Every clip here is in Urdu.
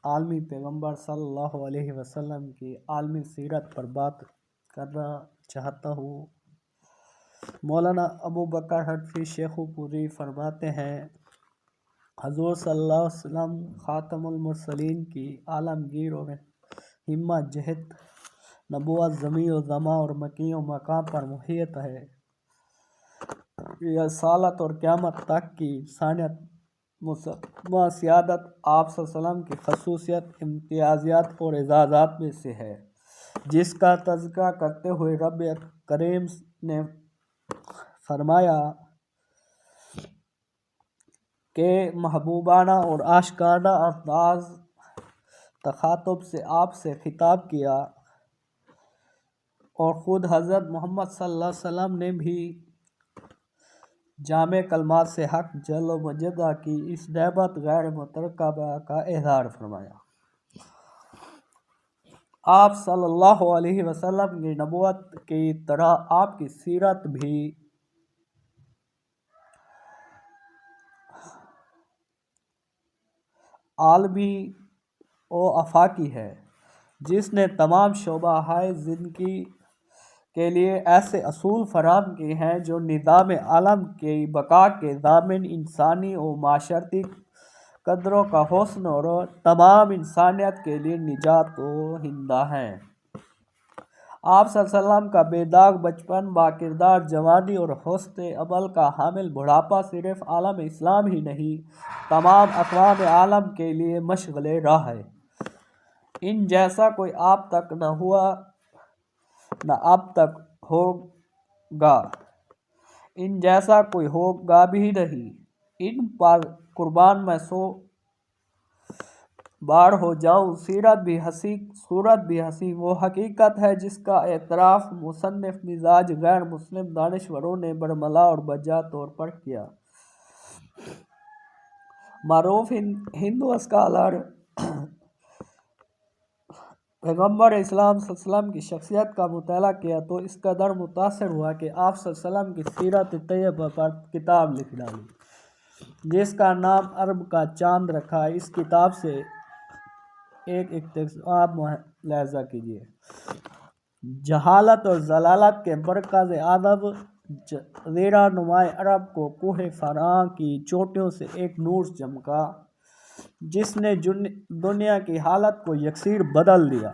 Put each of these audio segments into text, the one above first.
عالمی پیغمبر صلی اللہ علیہ وسلم کی عالمی سیرت پر بات کرنا چاہتا ہوں۔ مولانا ابو بکر حنفی شیخو پوری فرماتے ہیں، حضور صلی اللہ علیہ وسلم خاتم المرسلین کی عالمگیر اور ہمت جہت نبوت زمین و زمان اور مکین و مقام پر محیط ہے۔ یہ رسالت اور قیامت تک کی انسانیت مسلمہ سیادت آپ صلی اللہ علیہ وسلم کی خصوصیت، امتیازات اور اعزازات میں سے ہے، جس کا تذکرہ کرتے ہوئے رب کریم نے فرمایا کہ محبوبانہ اور آشکارانہ انداز تخاطب سے آپ سے خطاب کیا، اور خود حضرت محمد صلی اللہ علیہ وسلم نے بھی جامع کلمات سے حق جل و مجدہ کی اس نعمت غیر مترکبہ کا اظہار فرمایا۔ آپ صلی اللہ علیہ وسلم کی نبوت کی طرح آپ کی سیرت بھی عالمی و آفاقی ہے، جس نے تمام شعبہ زندگی کے لیے ایسے اصول فراہم کیے ہیں جو نظام عالم کی بقا کے ضامن، انسانی و معاشرتی قدروں کا حسن اور تمام انسانیت کے لیے نجات دہندہ ہیں۔ آپ صلی اللہ علیہ وسلم کا بے داغ بچپن، با کردار جوانی اور حسن عمل کا حامل بڑھاپا صرف عالم اسلام ہی نہیں، تمام اقوام عالم کے لیے مشعل راہ ہے۔ ان جیسا کوئی آپ تک نہ ہوا، نہ اب تک ہوگا، ان جیسا کوئی ہوگا بھی نہیں۔ ان پر قربان میں 100 بار ہو جاؤں۔ سیرت بھی ہنسی، صورت بھی ہنسی، وہ حقیقت ہے جس کا اعتراف مصنف مزاج غیر مسلم دانشوروں نے برملا اور بجا طور پر کیا۔ معروف ہندو اسکالر پیغمبر اسلام صلی اللہ علیہ وسلم کی شخصیت کا مطالعہ کیا تو اس قدر متاثر ہوا کہ آپ صلی اللہ علیہ وسلم کی سیرت طیبہ پر کتاب لکھ ڈالی، جس کا نام عرب کا چاند رکھا۔ اس کتاب سے ایک اقتباس ملاحظہ کیجیے۔ جہالت اور ضلالت کے مرکز اعظم جزیرہ نماء عرب کو کوہ فراں کی چوٹیوں سے ایک نور چمکا، جس نے دنیا کی حالت کو یکسر بدل دیا۔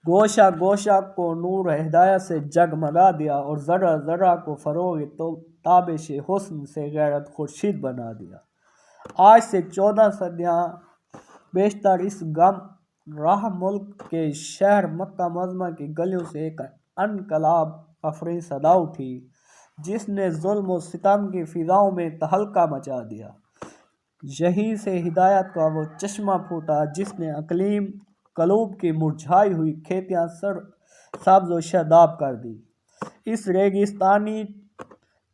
گوشہ گوشہ کو نور ہدایت سے جگمگا دیا اور ذرہ ذرہ کو فروغ تابش حسن سے غیرت خورشید بنا دیا۔ آج سے 14 صدیاں بیشتر اس گم راہ ملک کے شہر مکہ معظمہ کی گلیوں سے ایک انقلاب افریز صدا اٹھی، جس نے ظلم و ستم کی فضاؤں میں تہلکہ مچا دیا۔ یہیں سے ہدایت کا وہ چشمہ پھوٹا جس نے اقلیم قلوب کی مرجھائی ہوئی کھیتیاں سبز و شاداب کر دی۔ اس ریگستانی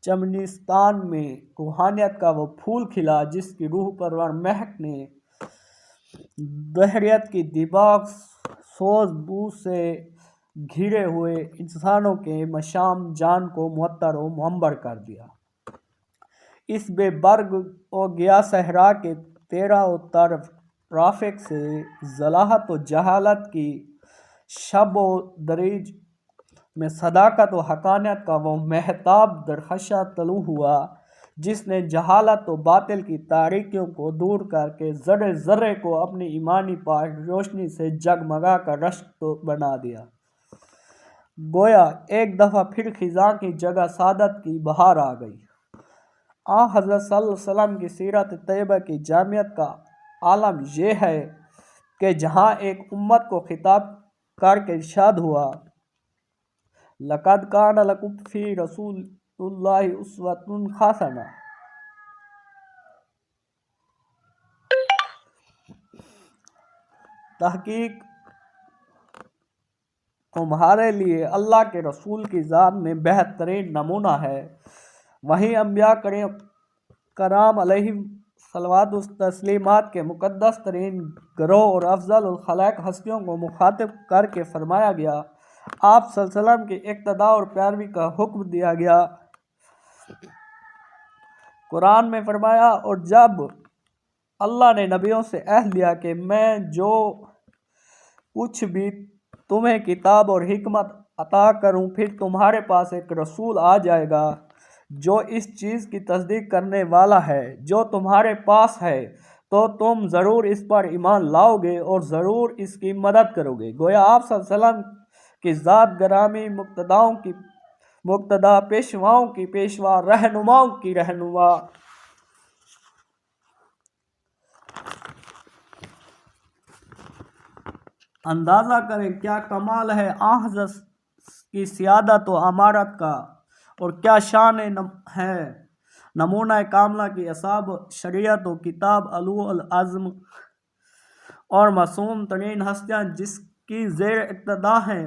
چمنستان میں روحانیت کا وہ پھول کھلا جس کی روح پرور مہک نے دہریت کی دماغ سوز بو سے گھرے ہوئے انسانوں کے مشام جان کو معطر و منور کر دیا۔ اس بے برگ و گیا صحرا کے تیرہ و طرف رافق سے ذلت و جہالت کی شب و دریج میں صداقت و حقانیت کا وہ مہتاب درخشاں طلوع ہوا، جس نے جہالت و باطل کی تاریکیوں کو دور کر کے ذرے ذرے کو اپنی ایمانی پاک روشنی سے جگمگا کر رشک بنا دیا۔ گویا ایک دفعہ پھر خزاں کی جگہ سعادت کی بہار آ گئی۔ حضرت صلی اللہ علیہ وسلم کی سیرت طیبہ کی جامعیت کا عالم یہ ہے کہ جہاں ایک امت کو خطاب کر کے ارشاد ہوا، لَقَدْ كَانَ لَكُمْ فِي رَسُولِ اللَّهِ أُسْوَةٌ حَسَنَةٌ، تحقیق تمہارے لیے اللہ کے رسول کی ذات میں بہترین نمونہ ہے۔ وہیں انبیاء کرام علیہم صلوات و تسلیمات کے مقدس ترین گروہ اور افضل الخلائق ہستیوں کو مخاطب کر کے فرمایا گیا، آپ صلی اللہ علیہ وسلم کی اقتداء اور پیروی کا حکم دیا گیا۔ قرآن میں فرمایا، اور جب اللہ نے نبیوں سے عہد لیا کہ میں جو کچھ بھی تمہیں کتاب اور حکمت عطا کروں، پھر تمہارے پاس ایک رسول آ جائے گا جو اس چیز کی تصدیق کرنے والا ہے جو تمہارے پاس ہے، تو تم ضرور اس پر ایمان لاؤ گے اور ضرور اس کی مدد کرو گے۔ گویا آپ صلی اللہ علیہ وسلم کی ذات گرامی، مقتداؤں کی مقتدا، پیشواؤں کی پیشوا، رہنماؤں کی رہنما۔ اندازہ کریں کیا کمال ہے آن حضرت کی سیادت و امارت کا، اور کیا شان ہے نمونہ کاملہ کی اصحاب شریعت و کتاب، علو العزم اور معصوم ترین ہستیاں جس کی زیر اقتدا ہیں،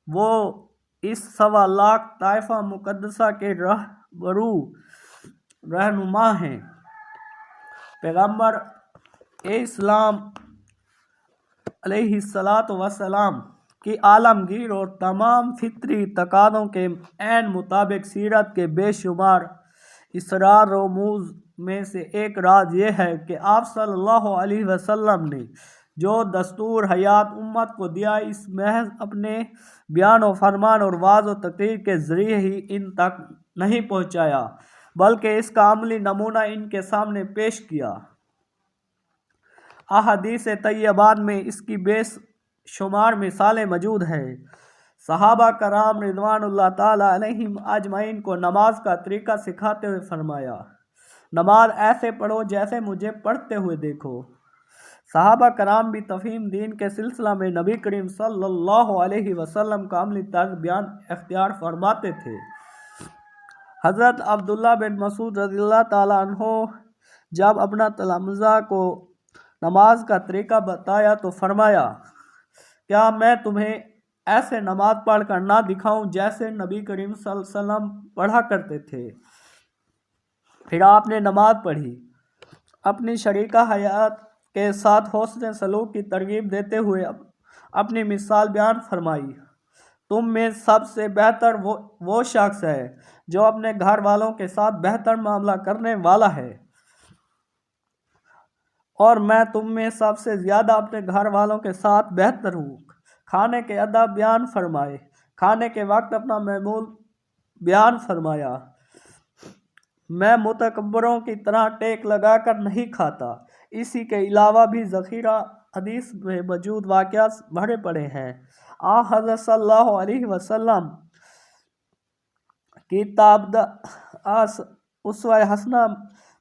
وہ اس 1.25 لاکھ طائفہ مقدسہ کے رہنما ہیں۔ پیغمبر اسلام علیہ السلام کی عالمگیر اور تمام فطری تقاضوں کے عین مطابق سیرت کے بے شمار اسرار رموز میں سے ایک راز یہ ہے کہ آپ صلی اللہ علیہ وسلم نے جو دستور حیات امت کو دیا، اس محض اپنے بیان و فرمان اور وعظ و تقریر کے ذریعے ہی ان تک نہیں پہنچایا، بلکہ اس کا عملی نمونہ ان کے سامنے پیش کیا۔ احادیث طیبات میں اس کی بے شمار مثالیں موجود ہیں۔ صحابہ کرام رضوان اللہ تعالی علیہم اجمعین کو نماز کا طریقہ سکھاتے ہوئے فرمایا، نماز ایسے پڑھو جیسے مجھے پڑھتے ہوئے دیکھو۔ صحابہ کرام بھی تفہیم دین کے سلسلہ میں نبی کریم صلی اللہ علیہ وسلم کا عملی طرز بیان اختیار فرماتے تھے۔ حضرت عبداللہ بن مسعود رضی اللہ تعالیٰ عنہ جب اپنا تلامذہ کو نماز کا طریقہ بتایا تو فرمایا، کیا میں تمہیں ایسے نماز پڑھ کر نہ دکھاؤں جیسے نبی کریم صلی اللہ علیہ وسلم پڑھا کرتے تھے؟ پھر آپ نے نماز پڑھی، اپنی شریکہ حیات کے ساتھ حسن سلوک کی ترغیب دیتے ہوئے اپنی مثال بیان فرمائی، تم میں سب سے بہتر وہ شخص ہے جو اپنے گھر والوں کے ساتھ بہتر معاملہ کرنے والا ہے، اور میں تم میں سب سے زیادہ اپنے گھر والوں کے ساتھ بہتر ہوں۔ کھانے کے ادب بیان فرمائے، کھانے کے وقت اپنا معمول بیان فرمایا، میں متکبروں کی طرح ٹیک لگا کر نہیں کھاتا۔ اسی کے علاوہ بھی ذخیرہ حدیث میں موجود واقعات بھرے پڑے ہیں۔ حضرت صلی اللہ علیہ وسلم کی اسوہ حسنہ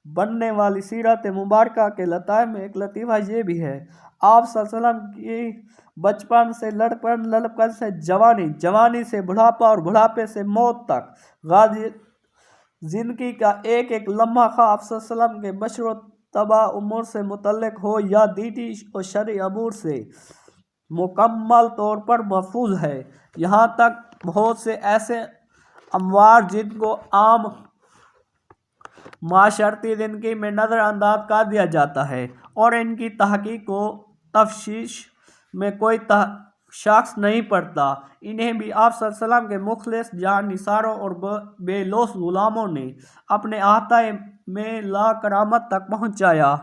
بننے والی سیرت مبارکہ کے لطائف میں ایک لطیفہ یہ بھی ہے، آپ صلی اللہ علیہ وسلم کی بچپن سے لڑکپن، لڑکپن سے جوانی، جوانی سے بڑھاپا اور بڑھاپے سے موت تک غازی زندگی کا ایک ایک لمحہ خواہ آپ صلی اللہ علیہ وسلم کے بشر و طبع امور سے متعلق ہو یا دینی و شرعی امور سے، مکمل طور پر محفوظ ہے۔ یہاں تک بہت سے ایسے امور جن کو عام معاشرتی زندگی میں نظر انداز کر دیا جاتا ہے اور ان کی تحقیق و تفتیش میں کوئی شخص نہیں پڑتا، انہیں بھی آپ صلی اللہ علیہ وسلم کے مخلص جان نثاروں اور بے لوث غلاموں نے اپنے احاطہ میں لا کرامت تک پہنچایا۔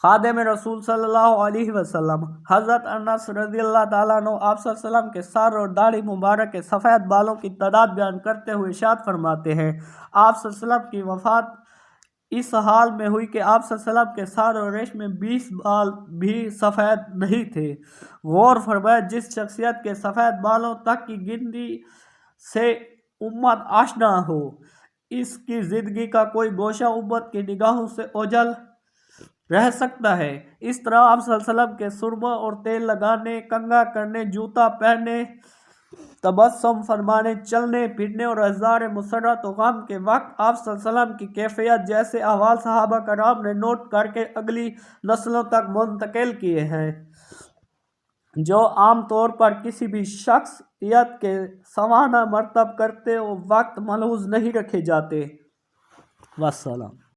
خادم رسول صلی اللہ علیہ وسلم حضرت انس رضی اللہ تعالیٰ عنہ آپ صلی اللہ علیہ وسلم کے سر اور داڑھی مبارک کے سفید بالوں کی تعداد بیان کرتے ہوئے ارشاد فرماتے ہیں، آپ صلی اللہ علیہ وسلم کی وفات اس حال میں ہوئی کہ آپ صلی اللہ علیہ وسلم کے سر اور ریش میں 20 بال بھی سفید نہیں تھے۔ غور فرمائیں، جس شخصیت کے سفید بالوں تک کی گنتی سے امت آشنا ہو، اس کی زندگی کا کوئی گوشہ امت کی نگاہوں سے اوجھل رہ سکتا ہے۔ اس طرح آپ صلی اللہ علیہ وسلم کے سرما اور تیل لگانے، کنگھا کرنے، جوتا پہننے، تبسم فرمانے، چلنے پھرنے اور اظہار مسرت و غم کے وقت آپ صلی اللہ علیہ وسلم کی کیفیت جیسے احوال صحابہ کرام نے نوٹ کر کے اگلی نسلوں تک منتقل کیے ہیں، جو عام طور پر کسی بھی شخصیت کے سوانح مرتب کرتے وقت ملحوظ نہیں رکھے جاتے۔ والسلام۔